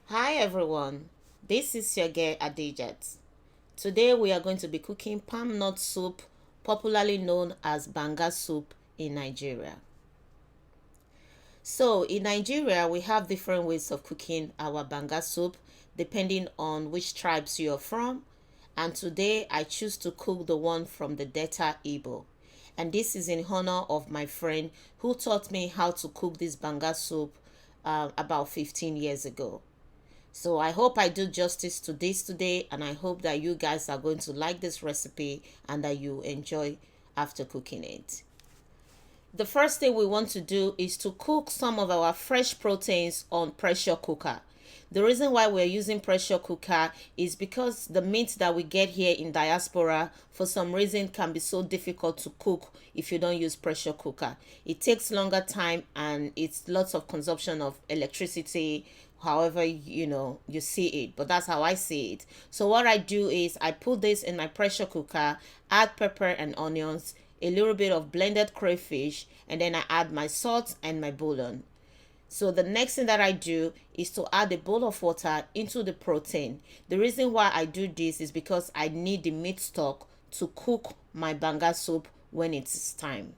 Hi everyone, this is your girl Adijat. Today we are going to be cooking palm nut soup, popularly known as Banga soup in Nigeria. So in Nigeria, we have different ways of cooking our Banga soup depending on which tribes you're from. And today I choose to cook the one from the Delta Igbo. And this is in honor of my friend who taught me how to cook this Banga soup about 15 years ago. So I hope I do justice to this today, and I hope that you guys are going to like this recipe and that you enjoy after cooking it. The first thing we want to do is to cook some of our fresh proteins on pressure cooker. The reason why we're using pressure cooker is because the meat that we get here in diaspora for some reason can be so difficult to cook if you don't use pressure cooker. It takes longer time and it's lots of consumption of electricity, however you see it, but that's how I see it. So what I do is I put this in my pressure cooker, add pepper and onions, a little bit of blended crayfish, and then I add my salt and my bouillon. So the next thing that I do is to add a bowl of water into the protein. The reason why I do this is because I need the meat stock to cook my banga soup when it's time.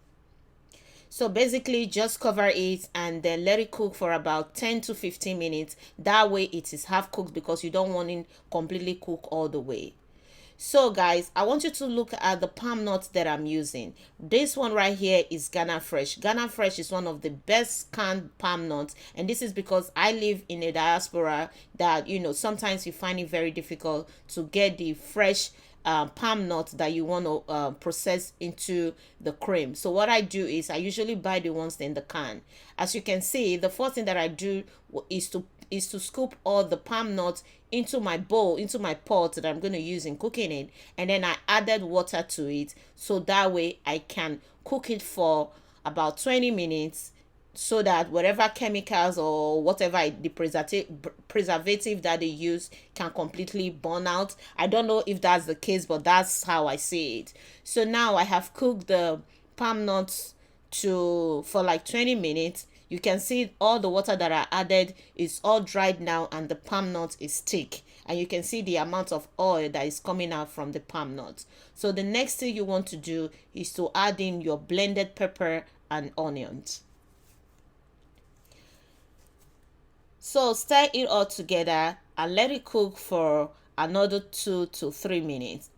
So basically just cover it and then let it cook for about 10 to 15 minutes. That way it is half cooked because you don't want it completely cooked all the way. So guys, I want you to look at the palm nuts that I'm using. This one right here is Ghana Fresh. Ghana Fresh is one of the best canned palm nuts, and this is because I live in a diaspora that sometimes you find it very difficult to get the fresh palm nuts that you want to process into the cream. So what I do is I usually buy the ones in the can. As you can see, the first thing that I do is to scoop all the palm nuts into my bowl, into my pot that I'm going to use in cooking it, and then I added water to it so that way I can cook it for about 20 minutes so that whatever chemicals or whatever the preservative that they use can completely burn out. I don't know if that's the case, but that's how I see it. So now I have cooked the palm nuts to for like 20 minutes. You can see all the water that I added is all dried now, and the palm nut is thick, and you can see the amount of oil that is coming out from the palm nut. So the next thing you want to do is to add in your blended pepper and onions. So stir it all together and let it cook for another 2 to 3 minutes.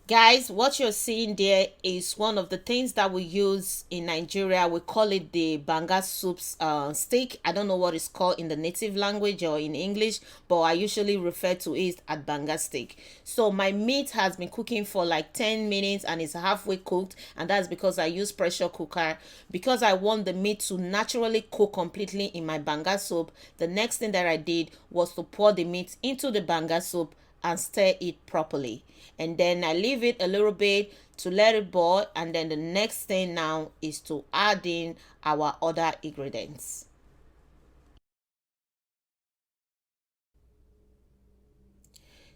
Guys, what you're seeing there is one of the things that we use in Nigeria. We call it the banga soups steak. I don't know what it's called in the native language or in English, but I usually refer to it as banga steak. So my meat has been cooking for like 10 minutes and it's halfway cooked, and that's because I use pressure cooker. Because I want the meat to naturally cook completely in my banga soup, the next thing that I did was to pour the meat into the banga soup and stir it properly, and then I leave it a little bit to let it boil, and then the next thing now is to add in our other ingredients.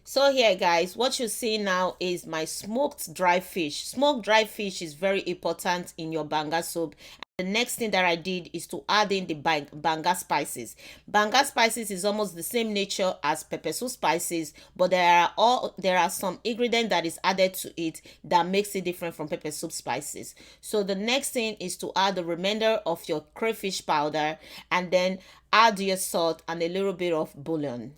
So here guys, what you see now is my smoked dry fish. Smoked dry fish is very important in your banga soup. The next thing that I did is to add in the banga spices. Banga spices is almost the same nature as pepper soup spices, but there are some ingredient that is added to it that makes it different from pepper soup spices. So the next thing is to add the remainder of your crayfish powder, and then add your salt and a little bit of bouillon.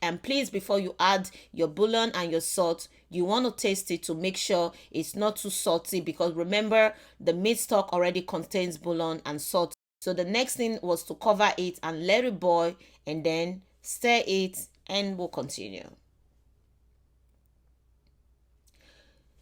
And please, before you add your bouillon and your salt, you want to taste it to make sure it's not too salty, because remember the meat stock already contains bouillon and salt. So the next thing was to cover it and let it boil, and then stir it, and we'll continue.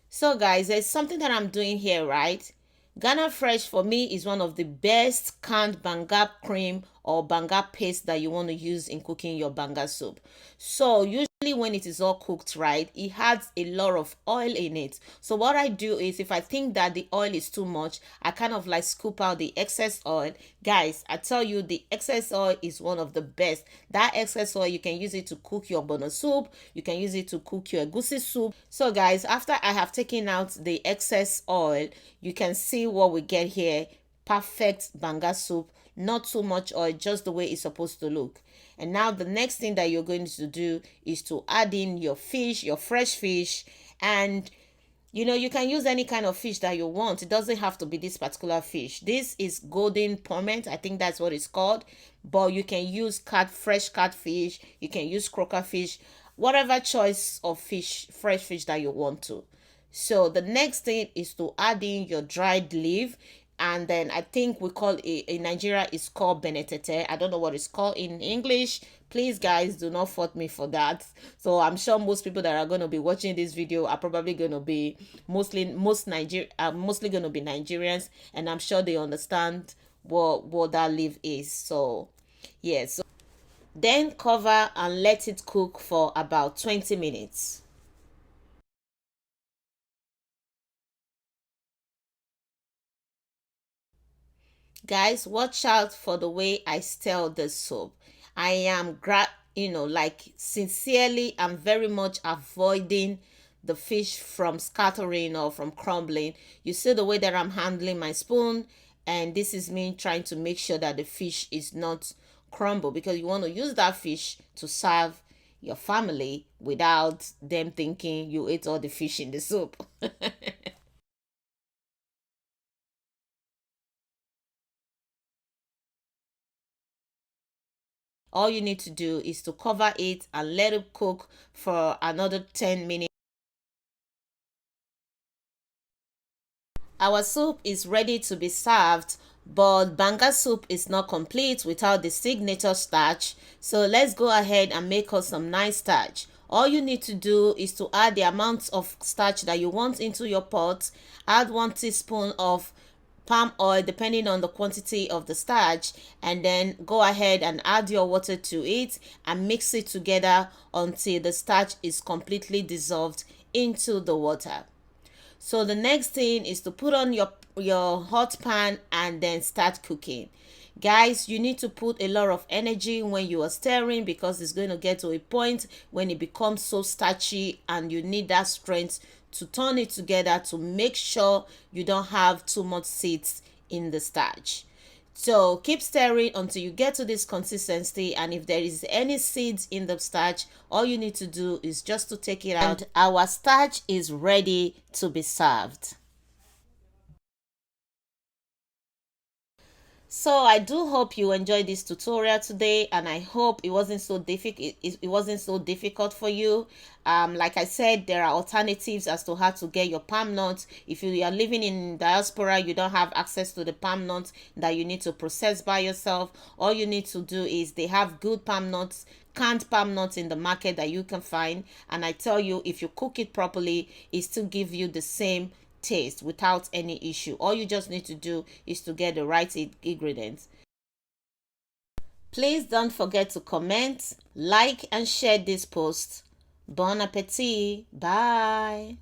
So guys, there's something that I'm doing here, right? Ghana Fresh for me is one of the best canned banga cream or banga paste that you want to use in cooking your banga soup. So usually when it is all cooked right, it has a lot of oil in it. So what I do is, if I think that the oil is too much, I kind of like scoop out the excess oil. Guys, I tell you, the excess oil is one of the best. That excess oil, you can use it to cook your bono soup, you can use it to cook your egusi soup. So guys, after I have taken out the excess oil, you can see what we get here. perfect banga soup. Not too much oil, just the way it's supposed to look. And now the next thing that you're going to do is to add in your fish, your fresh fish. And you can use any kind of fish that you want. It doesn't have to be this particular fish. This is golden pommet, I think that's what it's called. But you can use fresh catfish, you can use croaker fish, whatever choice of fish, fresh fish that you want to. So the next thing is to add in your dried leaf. And then I think we call it in Nigeria, it's called bene-te-te. I don't know what it's called in English. Please, guys, do not fault me for that. So I'm sure most people that are going to be watching this video are probably going to be mostly going to be Nigerians, and I'm sure they understand what that leaf is. So yes, then cover and let it cook for about 20 minutes. Guys, watch out for the way I stir the soup. I am like sincerely, I'm very much avoiding the fish from scattering or from crumbling. You see the way that I'm handling my spoon, and this is me trying to make sure that the fish is not crumble, because you want to use that fish to serve your family without them thinking you ate all the fish in the soup. All you need to do is to cover it and let it cook for another 10 minutes. Our soup is ready to be served, but banga soup is not complete without the signature starch. So let's go ahead and make us some nice starch. All you need to do is to add the amount of starch that you want into your pot. Add 1 teaspoon of palm oil depending on the quantity of the starch, and then go ahead and add your water to it and mix it together until the starch is completely dissolved into the water. So the next thing is to put on your hot pan and then start cooking. Guys, you need to put a lot of energy when you are stirring, because it's going to get to a point when it becomes so starchy and you need that strength to turn it together to make sure you don't have too much seeds in the starch. So keep stirring until you get to this consistency, and if there is any seeds in the starch, all you need to do is just to take it out. And our starch is ready to be served. So I do hope you enjoyed this tutorial today, and I hope it wasn't so difficult. It wasn't so difficult for you. Like I said, there are alternatives as to how to get your palm nuts. If you are living in diaspora, you don't have access to the palm nuts that you need to process by yourself. All you need to do is they have good palm nuts, canned palm nuts in the market that you can find, and I tell you, if you cook it properly, it still give you the same taste without any issue. All you just need to do is to get the right ingredients. Please don't forget to comment, like, and share this post. Bon appetit. Bye.